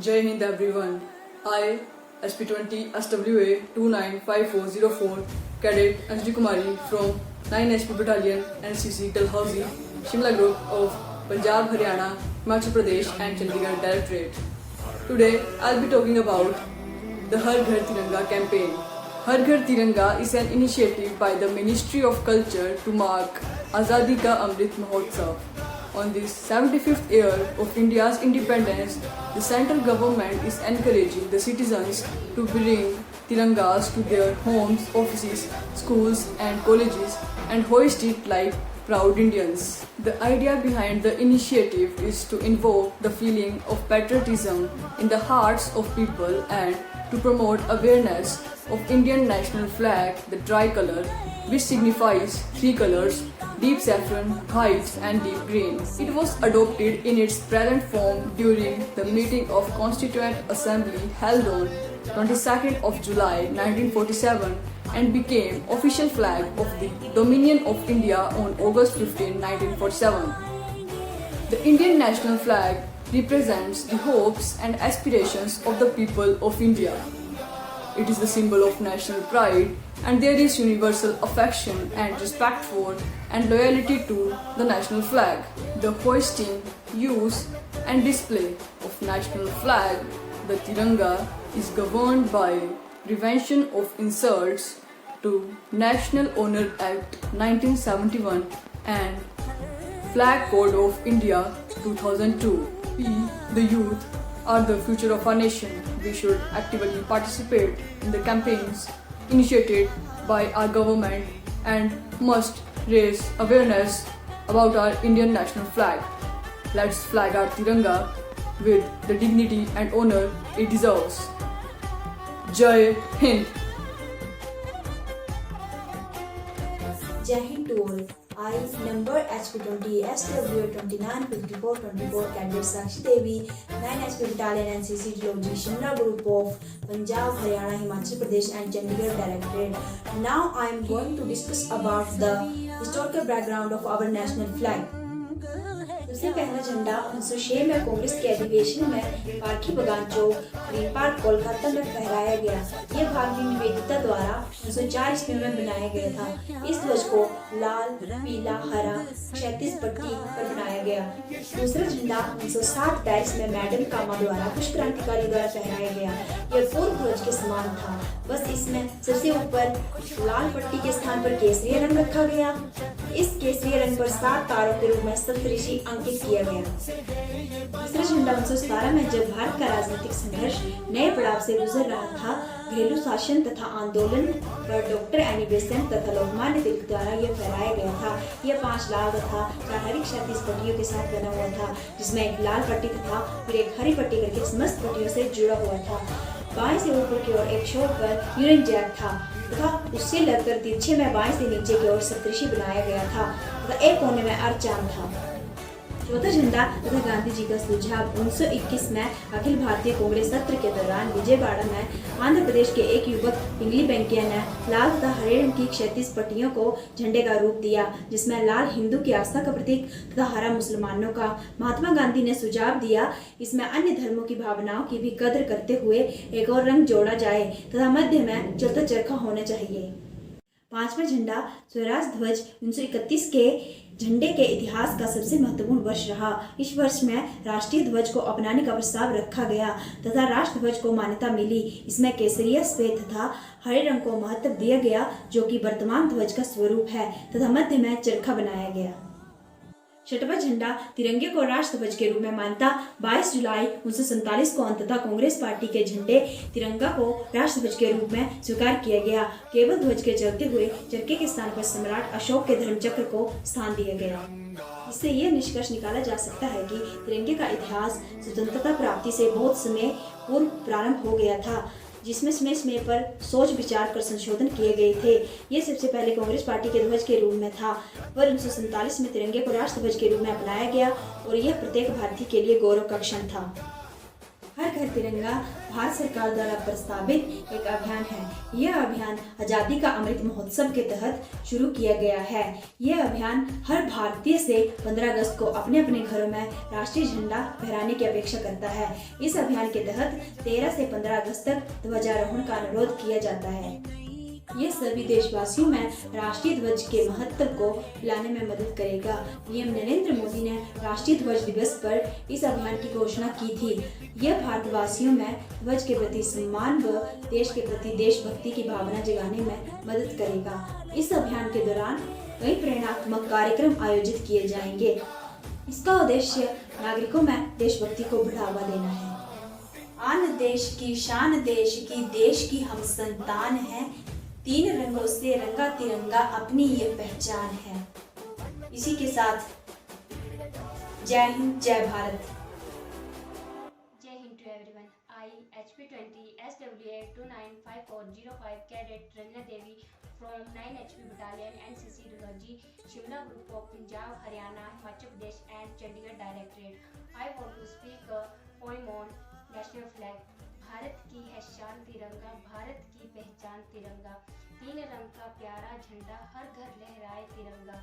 Jai Hind everyone. I, SP20 SWA 295404, Cadet Anjali Kumari from 9 SP Battalion NCC Dalhousie, Shimla Group of Punjab, Haryana, Himachal Pradesh and Chandigarh Directorate. Today I'll be talking about the Har Ghar Tiranga campaign. Har Ghar Tiranga is an initiative by the Ministry of Culture to mark Azadi Ka Amrit Mahotsav. On this 75th year of India's independence, the central government is encouraging the citizens to bring tirangas to their homes, offices, schools and colleges and hoist it like proud Indians. The idea behind the initiative is to invoke the feeling of patriotism in the hearts of people and to promote awareness of Indian national flag, the tricolor, which signifies three colors: deep saffron, white and deep green. It was adopted in its present form during the meeting of Constituent Assembly held on 22nd of July 1947 and became official flag of the Dominion of India on August 15, 1947. The Indian national flag represents the hopes and aspirations of the people of India. It is the symbol of national pride and there is universal affection and respect for and loyalty to the national flag. The hoisting, use and display of national flag, the Tiranga, is governed by Prevention of Insults to National Honor Act 1971 and Flag Code of India 2002. We, the youth, are the future of our nation. We should actively participate in the campaigns initiated by our government and must raise awareness about our Indian national flag. Let's flag our Tiranga with the dignity and honor it deserves. Jai Hind! Jai Hind to all. I, number HP20 SW295424, Cadet Sakshi Devi, 9 SP Battalion NCC Dalhousie, Shimla Group of Punjab, Haryana, Himachal Pradesh and Chandigarh Directorate. Now I am going to discuss about the historical background of our national flag. सबसे पहला झंडा 1906 में कांग्रेस के अधिवेशन में पारखी बगान चौक, green park, Kolkata में फहराया गया। यह भारतीय निवेदिता द्वारा 1904 ईस्वी में बनाया गया था। इस ध्वज को लाल, पीला, हरा, क्षैतिज पट्टी पर बनाया गया। दूसरा झंडा 1960 पेरिस में मैडम कामा द्वारा कुछ क्रांतिकारी द्वारा फहराया गया। यह पूर्व ध्वज के समान था, बस इसमें सबसे ऊपर लाल पट्टी के स्थान पर केसरी रंग रखा गया। इस केसरी रंग पर 7 तारों के रूप में सप्तऋषि अंकित किया गया। तीसरा झंडा 1917 में जब भारत का राजनीतिक संघर्ष नए पड़ाव से गुजर रहा था, घरेलू शासन तथा आंदोलन पर डॉक्टर एनी बेसेंट तथा लोकमान्य तिलक द्वारा यह फहराया गया था। यह 5 लाल तथा 4 हरी क्षैतिज पट्टियों के साथ बना हुआ था, जिसमें एक लाल पट्टी तथा फिर एक हरी पट्टी करके समस्त पट्टियों से जुड़ा हुआ था। बाएं से ऊपर की ओर एक छोर पर यूनियन जैक था तथा उससे लगकर तिरछे में बाएं से नीचे की ओर सप्तऋषि बनाया गया था तथा एक कोने में अर्धचांद था। चौथा झंडा तथा गांधी जी का सुझाव 1921 में अखिल भारतीय कांग्रेस सत्र के दौरान विजयवाड़ा में आंध्र प्रदेश के एक युवक पिंगली वेंकैया ने लाल तथा हरे रंग की क्षैतिज पट्टियों को झंडे का रूप दिया, जिसमें लाल हिंदू की आस्था का प्रतीक तथा हरा मुसलमानों का। महात्मा गांधी ने सुझाव दिया इसमें अन्य धर्मों की भावनाओं की भी कद्र करते हुए एक और रंग जोड़ा जाए तथा मध्य में चलता चरखा होना चाहिए। पांचवा झंडा स्वराज ध्वज 1931 के झंडे के इतिहास का सबसे महत्वपूर्ण वर्ष रहा। इस वर्ष में राष्ट्रीय ध्वज को अपनाने का प्रस्ताव रखा गया तथा राष्ट्र ध्वज को मान्यता मिली। इसमें केसरिया, श्वेत तथा हरे रंग को महत्व दिया गया, जो कि वर्तमान ध्वज का स्वरूप है तथा मध्य में चरखा बनाया गया। छठवां झंडा तिरंगे को राष्ट्र ध्वज के रूप में मान्यता 22 जुलाई 1947 को अंततः कांग्रेस पार्टी के झंडे तिरंगा को राष्ट्र ध्वज के रूप में स्वीकार किया गया। केवल ध्वज के चलते हुए चरखे के स्थान पर सम्राट अशोक के धर्मचक्र को स्थान दिया गया। इससे यह निष्कर्ष निकाला जा सकता है कि तिरंगे का इतिहास स्वतंत्रता प्राप्ति से बहुत समय पूर्व प्रारंभ हो गया था, जिसमें समय पर सोच विचार कर संशोधन किए गए थे। ये सबसे पहले कांग्रेस पार्टी के ध्वज के रूप में था, पर 1947 में तिरंगे को राष्ट्र ध्वज के रूप में अपनाया गया और यह प्रत्येक भारतीय के लिए गौरव का क्षण था। हर घर तिरंगा भारत सरकार द्वारा प्रस्तावित एक अभियान है। यह अभियान आज़ादी का अमृत महोत्सव के तहत शुरू किया गया है। यह अभियान हर भारतीय से 15 अगस्त को अपने अपने घरों में राष्ट्रीय झंडा फहराने की अपेक्षा करता है। इस अभियान के तहत 13 से 15 अगस्त तक ध्वजारोहण का अनुरोध किया जाता है। ये सभी देशवासियों में राष्ट्रीय ध्वज के महत्व को लाने में मदद करेगा। पीएम नरेंद्र मोदी ने राष्ट्रीय ध्वज दिवस पर इस अभियान की घोषणा की थी। यह भारतवासियों में ध्वज के प्रति सम्मान व देश के प्रति देशभक्ति की भावना जगाने में मदद करेगा। इस अभियान के दौरान कई प्रेरणात्मक कार्यक्रम आयोजित किए जाएंगे। इसका उद्देश्य नागरिकों में देशभक्ति को बढ़ावा देना है। आन देश की शान देश की हम संतान है। 3 रंगों से रंगा तिरंगा अपनी ये पहचान है। इसी के साथ जय हिंद, जय Bharat. Jai Hind to everyone. I, HP20 SWA 295405 Cadet Ranjana Devi from 9 HP Battalion NCC Dulhaji, Shimla Group of Punjab, Haryana, Himachal Pradesh and Chandigarh Directorate. I want to speak a poem on national flag. Bharat की है शान तिरंगा, भारत की पहचान तिरंगा। 3 रंग का प्यारा झंडा, हर घर लहराए तिरंगा।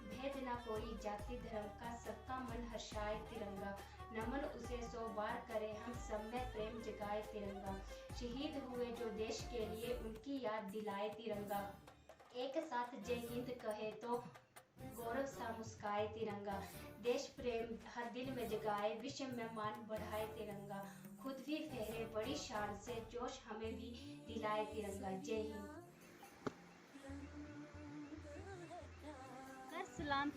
भेद न कोई जाति धर्म का, सबका मन हर्षाए तिरंगा। नमन उसे 100 बार करे, हम सब में प्रेम जगाए तिरंगा। शहीद हुए जो देश के लिए, उनकी याद दिलाए तिरंगा। एक साथ जय हिंद कहे तो गौरव सा मुस्काए तिरंगा। देश प्रेम हर दिल में जगाए, विश्व में मान बढ़ाए तिरंगा। खुद भी फहरे बड़ी शान से, जोश हमें भी दिलाए तिरंगा। जय हिंद। कर सलाम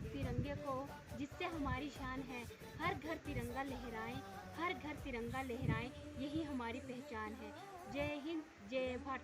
तिरंगे को, जिससे हमारी शान है। हर घर तिरंगा लहराएं, हर घर तिरंगा लहराएं, यही हमारी पहचान है। जय हिंद, जय भारत।